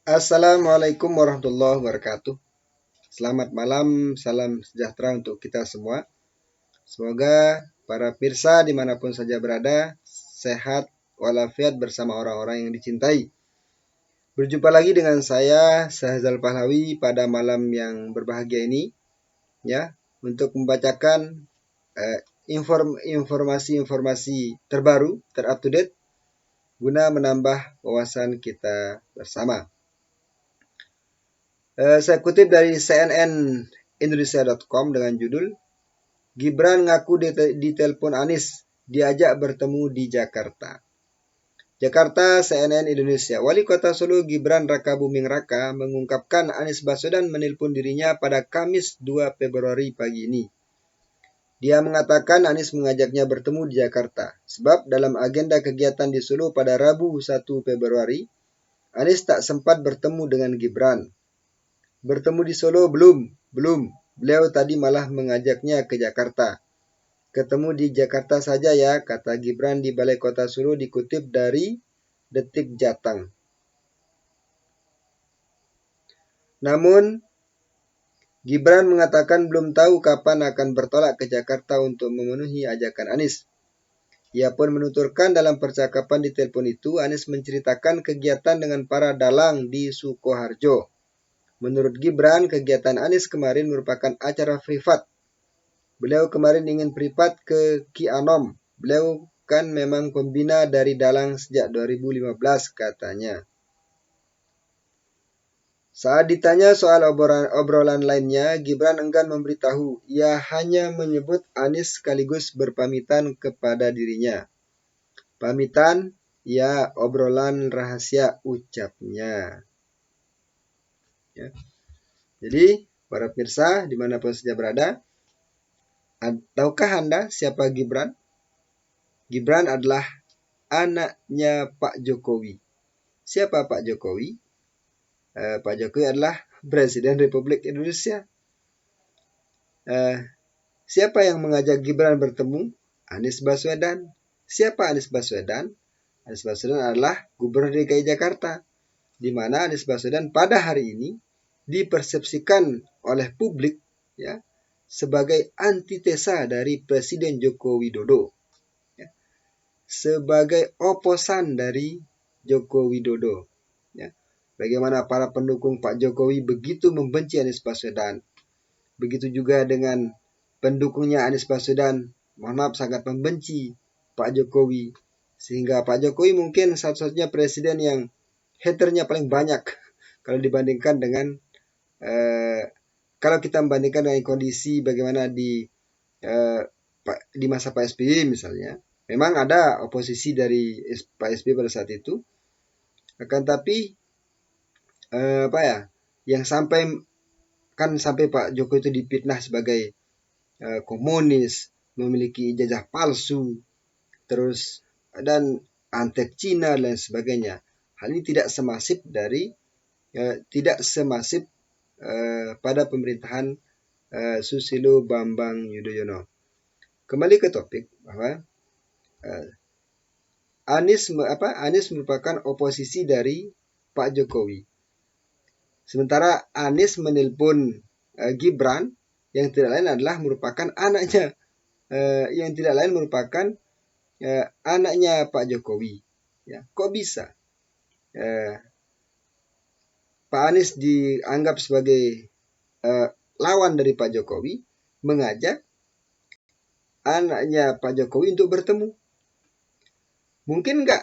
Assalamualaikum warahmatullahi wabarakatuh. Selamat malam, salam sejahtera untuk kita semua. Semoga para pirsa dimanapun saja berada, sehat walafiat bersama orang-orang yang dicintai. Berjumpa lagi dengan saya, Sahzal Pahlawi, pada malam yang berbahagia ini, ya, untuk membacakan informasi-informasi terbaru, terupdate, guna menambah wawasan kita bersama. Saya kutip dari cnnindonesia.com dengan judul Gibran ngaku ditelepon Anies, diajak bertemu di Jakarta. Jakarta, CNN Indonesia. Wali Kota Solo Gibran Rakabuming Raka mengungkapkan Anies Baswedan menelpon dirinya pada Kamis 2 Februari pagi ini. Dia mengatakan Anies mengajaknya bertemu di Jakarta, sebab dalam agenda kegiatan di Solo pada Rabu 1 Februari, Anies tak sempat bertemu dengan Gibran. Bertemu di Solo belum. Beliau tadi malah mengajaknya ke Jakarta. Ketemu di Jakarta saja ya, kata Gibran di Balai Kota Solo dikutip dari Detik Jateng. Namun, Gibran mengatakan belum tahu kapan akan bertolak ke Jakarta untuk memenuhi ajakan Anies. Ia pun menuturkan dalam percakapan di telepon itu, Anies menceritakan kegiatan dengan para dalang di Sukoharjo. Menurut Gibran, kegiatan Anies kemarin merupakan acara privat. Beliau kemarin ingin privat ke Ki Anom. Beliau kan memang pembina dari dalang sejak 2015 katanya. Saat ditanya soal obrolan lainnya, Gibran enggan memberitahu. Ia hanya menyebut Anies sekaligus berpamitan kepada dirinya. Pamitan, ya obrolan rahasia ucapnya. Ya. Jadi, para pemirsa dimanapun saja berada, tahukah Anda siapa Gibran? Gibran adalah anaknya Pak Jokowi. Siapa Pak Jokowi? Pak Jokowi adalah Presiden Republik Indonesia. Siapa yang mengajak Gibran bertemu? Anies Baswedan. Siapa Anies Baswedan? Anies Baswedan adalah Gubernur DKI Jakarta, di mana Anies Baswedan pada hari ini dipersepsikan oleh publik ya sebagai antitesa dari Presiden Joko Widodo, ya, sebagai oposan dari Joko Widodo. Ya. Bagaimana para pendukung Pak Jokowi begitu membenci Anies Baswedan. Begitu juga dengan pendukungnya Anies Baswedan, mohon maaf sangat membenci Pak Jokowi. Sehingga Pak Jokowi mungkin satu-satunya presiden yang haternya paling banyak kalau dibandingkan dengan kalau kita membandingkan dengan kondisi bagaimana di masa Pak SBY misalnya. Memang ada oposisi dari Pak SBY pada saat itu. Akan tapi yang sampai Pak Jokowi itu dipitnah sebagai komunis, memiliki ijazah palsu, terus dan antek Cina dan sebagainya. Hal ini tidak semasif pada pemerintahan Susilo Bambang Yudhoyono. Kembali ke topik bahwa Anies merupakan oposisi dari Pak Jokowi. Sementara Anies menelpon Gibran yang tidak lain adalah merupakan anaknya, anaknya Pak Jokowi. Ya, kok bisa Pak Anies dianggap sebagai lawan dari Pak Jokowi mengajak anaknya Pak Jokowi untuk bertemu? Mungkin nggak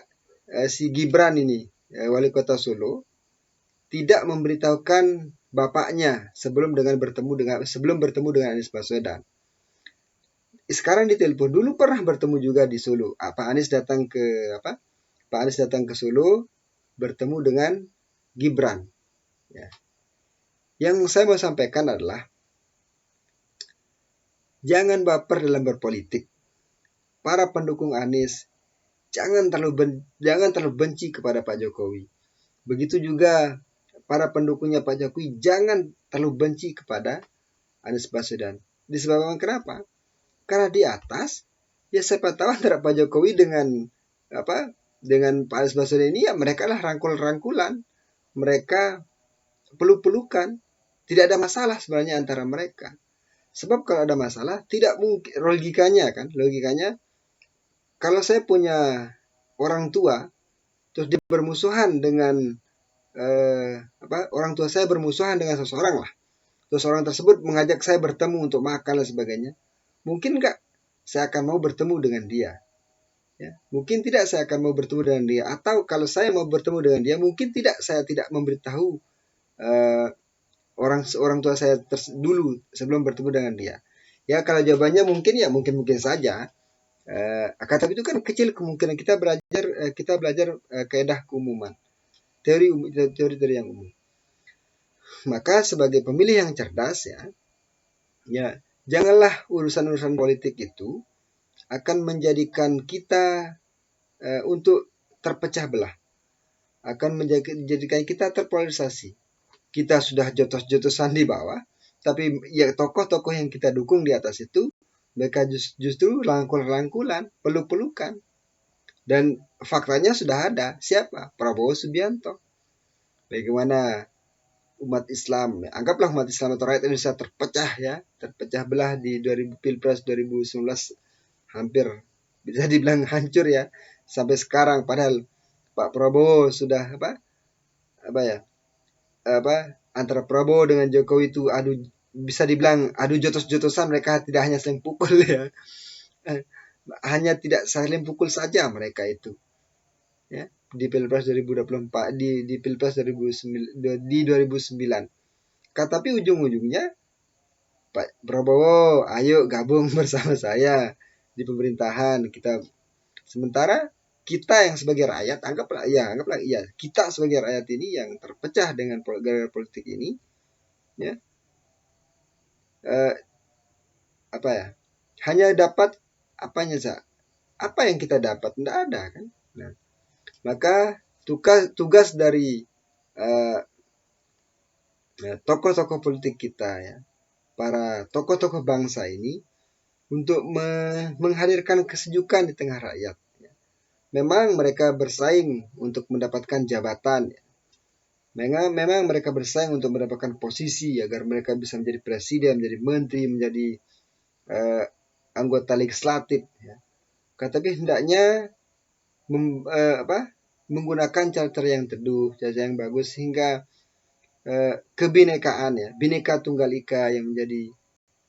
si Gibran ini, wali kota Solo, tidak memberitahukan bapaknya sebelum bertemu dengan Anies Baswedan. Sekarang ditelepon, dulu pernah bertemu juga di Solo. Pak Anies datang ke Solo bertemu dengan Gibran. Ya. Yang saya mau sampaikan adalah jangan baper dalam berpolitik. Para pendukung Anies jangan terlalu benci kepada Pak Jokowi. Begitu juga para pendukungnya Pak Jokowi jangan terlalu benci kepada Anies Baswedan. Disebabkan kenapa? Karena di atas ya siapa tahu antara Pak Jokowi dengan Pak Anies Baswedan ini ya mereka lah rangkul-rangkulan. mereka peluk-pelukan. Tidak ada masalah sebenarnya antara mereka. Sebab kalau ada masalah, tidak mungkin, logikanya, kalau saya punya orang tua, terus dia bermusuhan dengan orang tua saya bermusuhan dengan seseorang lah. Terus orang tersebut mengajak saya bertemu untuk makan dan sebagainya. Mungkin nggak saya akan mau bertemu dengan dia? Ya, mungkin tidak saya akan mau bertemu dengan dia. Atau kalau saya mau bertemu dengan dia, mungkin saya tidak memberitahu uh, orang tua saya dulu sebelum bertemu dengan dia. Ya kalau jawabannya mungkin ya mungkin saja. Tapi itu kan kecil kemungkinan kita belajar kaidah keumuman, teori yang umum. Maka sebagai pemilih yang cerdas ya janganlah urusan-urusan politik itu akan menjadikan kita untuk terpecah belah, akan menjadikan kita terpolarisasi. Kita sudah jotos-jotosan di bawah, tapi ya tokoh-tokoh yang kita dukung di atas itu mereka justru rangkul-rangkulan, peluk-pelukan. Dan faktanya sudah ada. Siapa? Prabowo Subianto. Bagaimana umat Islam, anggaplah umat Islam atau rakyat Indonesia terpecah belah di Pilpres 2019, hampir bisa dibilang hancur ya sampai sekarang. Padahal Pak Prabowo sudah antara Prabowo dengan Jokowi itu bisa dibilang adu jotos-jotosan, mereka tidak hanya saling pukul ya. Hanya tidak saling pukul saja mereka itu. Ya, di Pilpres 2024 di Pilpres 2009 di 2009. Tapi ujung-ujungnya Pak Prabowo, ayo gabung bersama saya di pemerintahan kita. Sementara kita yang sebagai rakyat, anggaplah kita sebagai rakyat ini yang terpecah dengan gara-gara politik ini, ya, hanya dapat apa yang kita dapat? Tidak ada kan? Nah, maka tugas dari tokoh-tokoh politik kita ya, para tokoh-tokoh bangsa ini untuk menghadirkan kesejukan di tengah rakyat. Memang mereka bersaing untuk mendapatkan jabatan. Memang mereka bersaing untuk mendapatkan posisi agar mereka bisa menjadi presiden, menjadi menteri, menjadi anggota legislatif. Ya. Tapi hendaknya menggunakan cara-cara yang teduh, cara yang bagus sehingga kebinekaan ya, Bhinneka Tunggal Ika yang menjadi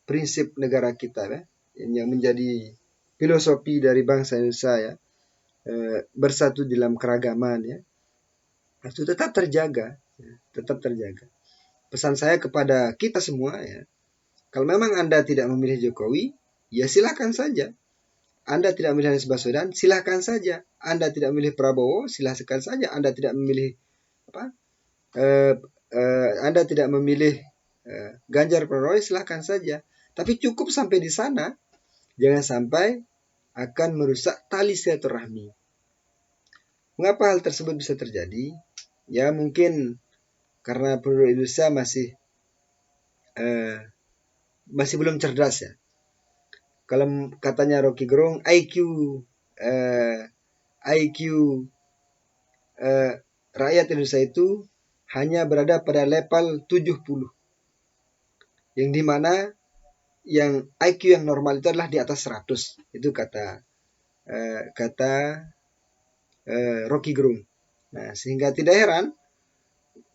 prinsip negara kita ya, yang menjadi filosofi dari bangsa Indonesia ya. Bersatu dalam keragaman ya, itu tetap terjaga. Pesan saya kepada kita semua ya, kalau memang Anda tidak memilih Jokowi, ya silahkan saja. Anda tidak memilih Anies Baswedan, silahkan saja. Anda tidak memilih Prabowo, silahkan saja. Anda tidak memilih Anda tidak memilih Ganjar Pranowo, silahkan saja. Tapi cukup sampai di sana, jangan sampai akan merusak tali silaturahmi. Mengapa hal tersebut bisa terjadi? Ya mungkin karena penduduk Indonesia masih belum cerdas ya. Kalau katanya Rocky Gerung, IQ rakyat Indonesia itu hanya berada pada level 70. Yang dimana yang IQ yang normal itu adalah di atas 100. Itu kata Rocky Gerung. Nah, sehingga tidak heran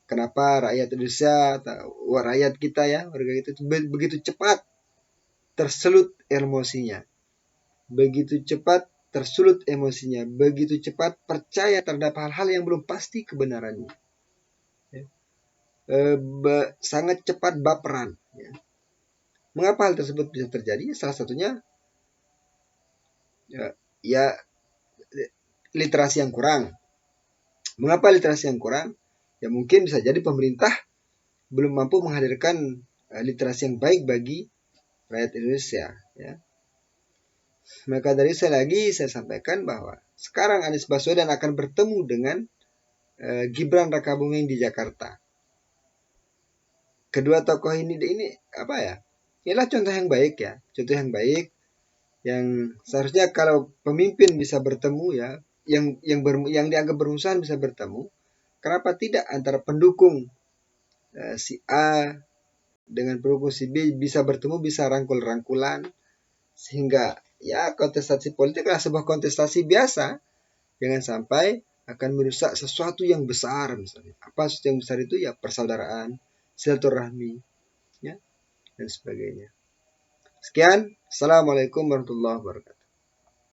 kenapa rakyat Indonesia, rakyat kita ya, warga kita itu begitu cepat tersulut emosinya. Begitu cepat tersulut emosinya, begitu cepat percaya terhadap hal-hal yang belum pasti kebenarannya. Ya. Sangat cepat baperan. Ya. Mengapa hal tersebut bisa terjadi? Salah satunya ya literasi yang kurang. Mengapa literasi yang kurang? Ya mungkin bisa jadi pemerintah belum mampu menghadirkan literasi yang baik bagi rakyat Indonesia. Ya. Maka dari saya sampaikan bahwa sekarang Anies Baswedan akan bertemu dengan Gibran Rakabuming di Jakarta. Kedua tokoh ini inilah contoh yang baik ya, contoh yang baik yang seharusnya kalau pemimpin bisa bertemu ya, yang dianggap bermusuhan bisa bertemu, kenapa tidak antara pendukung si A dengan pendukung si B bisa bertemu, bisa rangkul-rangkulan, sehingga ya kontestasi politik adalah sebuah kontestasi biasa. Jangan sampai akan merusak sesuatu yang besar misalnya. Apa sesuatu yang besar itu? Ya persaudaraan, silaturahmi, ya, dan sebagainya. Sekian, Assalamualaikum warahmatullahi wabarakatuh.